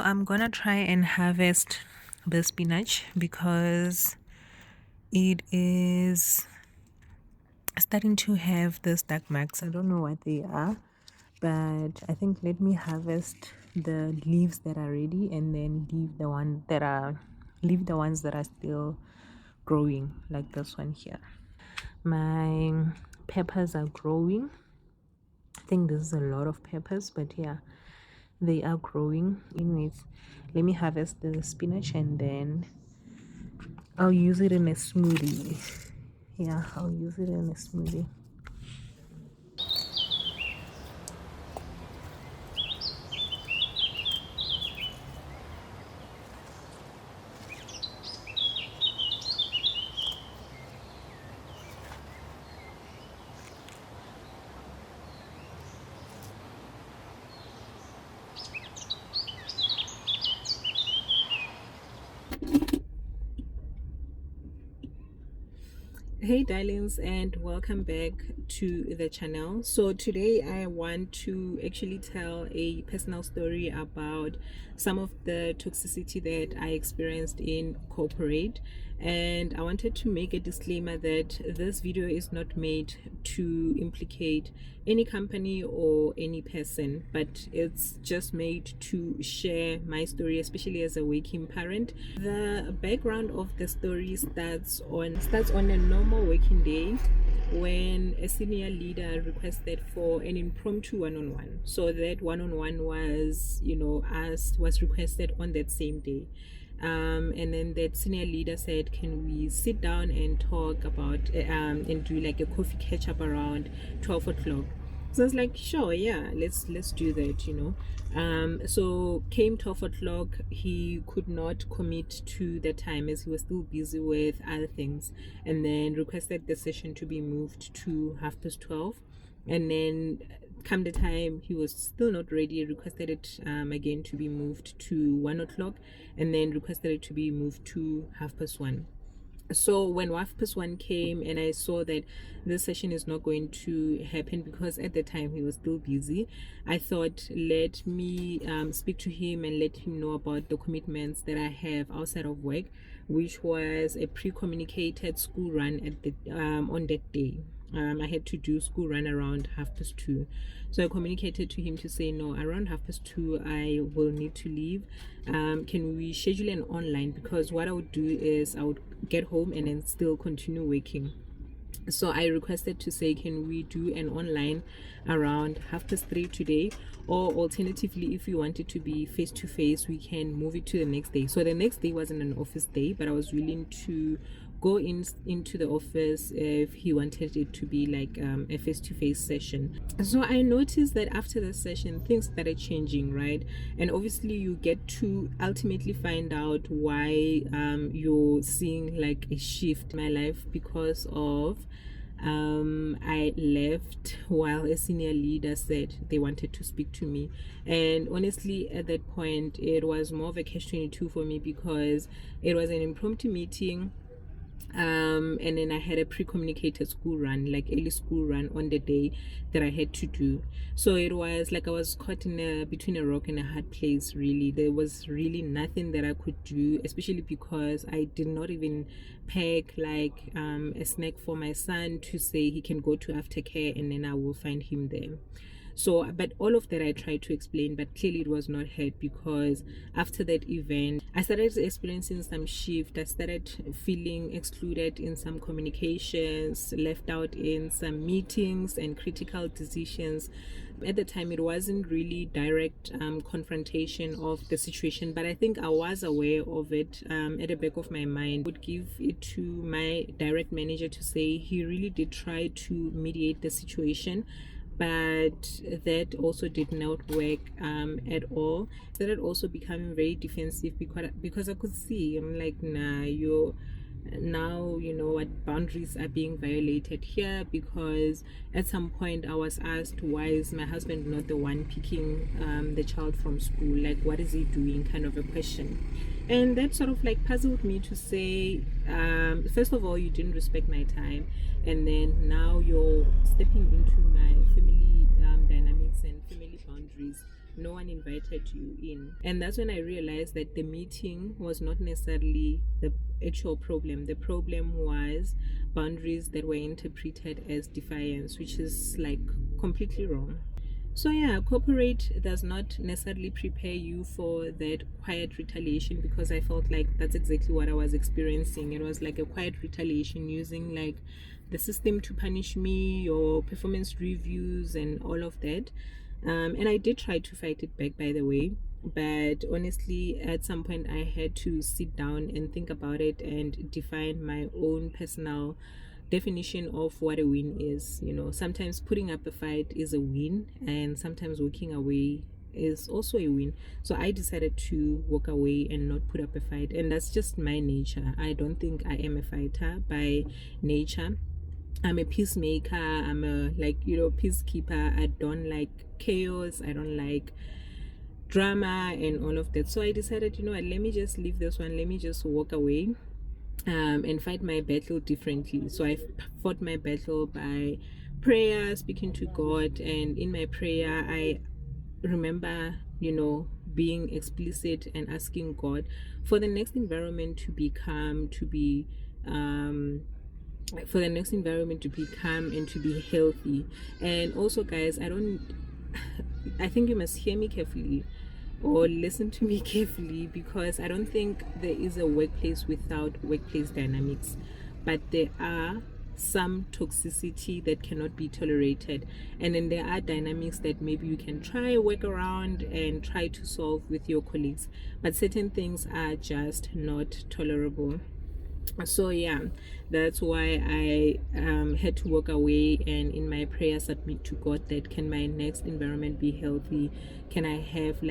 I'm gonna try and harvest the spinach because it is starting to have the dark marks. I don't know what they are, but I think let me harvest the leaves that are ready and then leave the ones that are still growing, like this one here. My peppers are growing. I think this is a lot of peppers, but yeah, they are growing. Anyways, let me harvest the spinach and then I'll use it in a smoothie. Yeah, I'll use it in a smoothie. Hey darlings, and welcome back to the channel. So today I want to actually tell a personal story about some of the toxicity that I experienced in corporate, and I wanted to make a disclaimer that this video is not made to implicate any company or any person, but it's just made to share my story, especially as a working parent. The background of the story starts on a normal working day when a senior leader requested for an impromptu one-on-one. So that one-on-one was requested on that same day. And then that senior leader said, can we sit down and talk about and do like a coffee catch up around 12 o'clock? So I was like, sure, yeah, let's do that. So came 12 o'clock, he could not commit to the time as he was still busy with other things, and then requested the session to be moved to 12:30. And then come the time he was still not ready, requested it again to be moved to 1 o'clock, and then requested it to be moved to 1:30. So when 1:30 came and I saw that this session is not going to happen because at the time he was still busy, I thought, let me speak to him and let him know about the commitments that I have outside of work, which was a pre-communicated school run at the on that day. I had to do school run around 2:30. So I communicated to him to say, no, around 2:30 I will need to leave. Can we schedule an online? Because what I would do is I would get home and then still continue working. So I requested to say, can we do an online around 3:30 today, or alternatively, if you want it to be face to face, we can move it to the next day. So the next day wasn't an office day, but I was willing to go into the office if he wanted it to be like a face-to-face session. So I noticed that after the session things started changing, right? And obviously you get to ultimately find out why you're seeing like a shift in my life because of I left while a senior leader said they wanted to speak to me. And honestly, at that point it was more of a catch-22 for me because it was an impromptu meeting. And then I had a pre-communicated school run, like early school run on the day that I had to do. So it was like I was caught between a rock and a hard place, really. There was really nothing that I could do, especially because I did not even pack like a snack for my son to say he can go to aftercare and then I will find him there. So, but all of that I tried to explain, but clearly it was not heard because after that event, I started experiencing some shift. I started feeling excluded in some communications, left out in some meetings and critical decisions. At the time, it wasn't really direct confrontation of the situation, but I think I was aware of it at the back of my mind. I would give it to my direct manager to say he really did try to mediate the situation, but that also did not work at all. Started also becoming very defensive because I could see, I'm like, nah, you know what, boundaries are being violated here. Because at some point I was asked, why is my husband not the one picking the child from school, like what is he doing, kind of a question. And that sort of like puzzled me to say, first of all, you didn't respect my time, and then now you're stepping into my family dynamics colleagues and family boundaries. No one invited you in. And that's when I realized that the meeting was not necessarily the actual problem. The problem was boundaries that were interpreted as defiance, which is like completely wrong. So yeah, corporate does not necessarily prepare you for that quiet retaliation, because I felt like that's exactly what I was experiencing. It was like a quiet retaliation using like the system to punish me, or performance reviews and all of that. And I did try to fight it back, by the way. But honestly, at some point, I had to sit down and think about it and define my own personal definition of what a win is. You know, sometimes putting up a fight is a win, and sometimes walking away is also a win. So I decided to walk away and not put up a fight, and that's just my nature. I don't think I am a fighter by nature. I'm a peacemaker. I'm a, like, peacekeeper. I don't like chaos. I don't like drama and all of that. So I decided, let me just leave this one. Let me just walk away, and fight my battle differently. So I fought my battle by prayer, speaking to God. And in my prayer, I remember, being explicit and asking God for the next environment to be calm, to be for the next environment to be calm and to be healthy. And also, guys, I think you must hear me carefully, or listen to me carefully, because I don't think there is a workplace without workplace dynamics, but there are some toxicity that cannot be tolerated, and then there are dynamics that maybe you can try work around and try to solve with your colleagues, but certain things are just not tolerable. So yeah, that's why I had to walk away, and in my prayer submit to God that can my next environment be healthy, can I have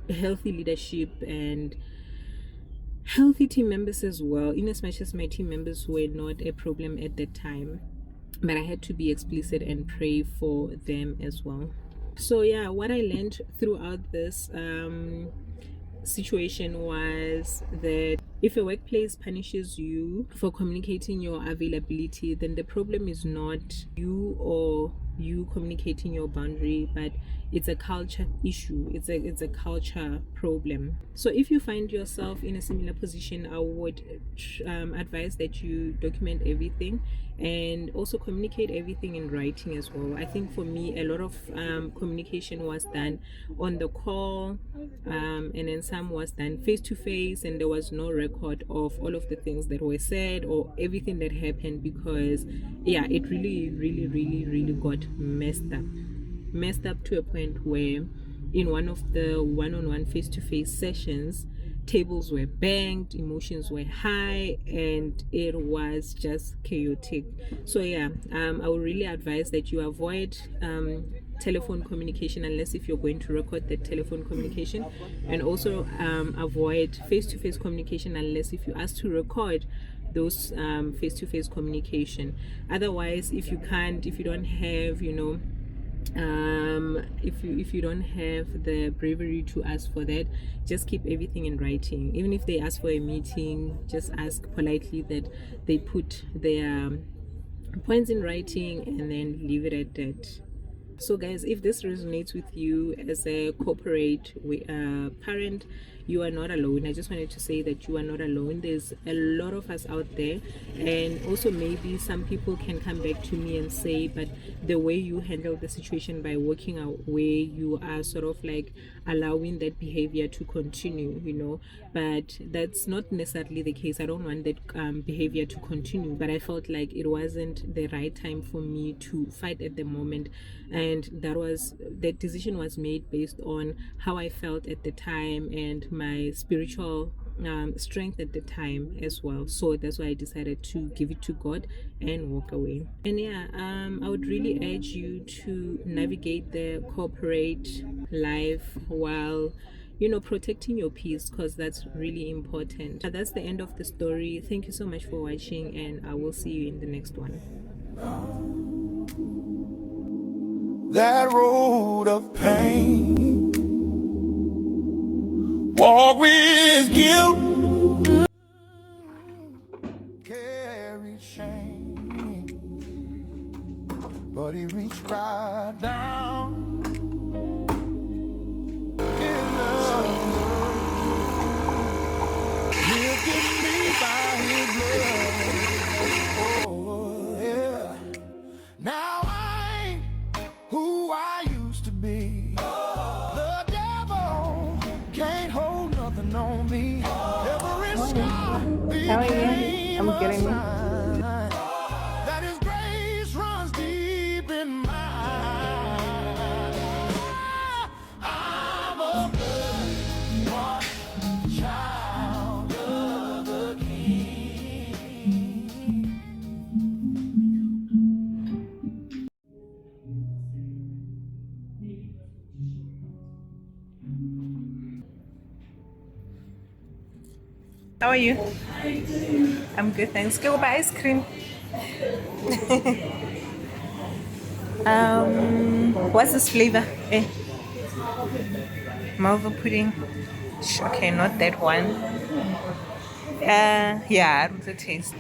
healthy leadership and healthy team members as well, in as much as my team members were not a problem at that time, but I had to be explicit and pray for them as well. So yeah, what I learned throughout this situation was that if a workplace punishes you for communicating your availability, then the problem is not you or you communicating your boundary, but it's a culture issue. It's a culture problem. So if you find yourself in a similar position, I would advise that you document everything and also communicate everything in writing as well. I think for me, a lot of communication was done on the call, and then some was done face to face, and there was no record of all of the things that were said or everything that happened, because yeah, it really got messed up to a point where in one of the one-on-one face-to-face sessions, tables were banged, emotions were high, and it was just chaotic. So yeah, I would really advise that you avoid telephone communication, unless if you're going to record the telephone communication, and also avoid face-to-face communication unless if you ask to record those face-to-face communication. Otherwise, if you don't have if you don't have the bravery to ask for that, just keep everything in writing. Even if they ask for a meeting, just ask politely that they put their points in writing, and then leave it at that. So guys, if this resonates with you as a corporate parent, you are not alone. I just wanted to say that you are not alone. There's a lot of us out there, and also maybe some people can come back to me and say, but the way you handle the situation by walking away, you are sort of like allowing that behavior to continue, but that's not necessarily the case. I don't want that behavior to continue, but I felt like it wasn't the right time for me to fight at the moment, and that decision was made based on how I felt at the time and my spiritual strength at the time as well. So that's why I decided to give it to God and walk away. And yeah, I would really urge you to navigate the corporate life while protecting your peace, because that's really important. That's the end of the story. Thank you so much for watching, and I will see you in the next one. That road of pain, walk with guilt, carry shame, but he reached right down How are you? I'm good, thanks. Go buy ice cream. What's this flavor? Eh, malva pudding. Okay, not that one. Yeah, I would taste.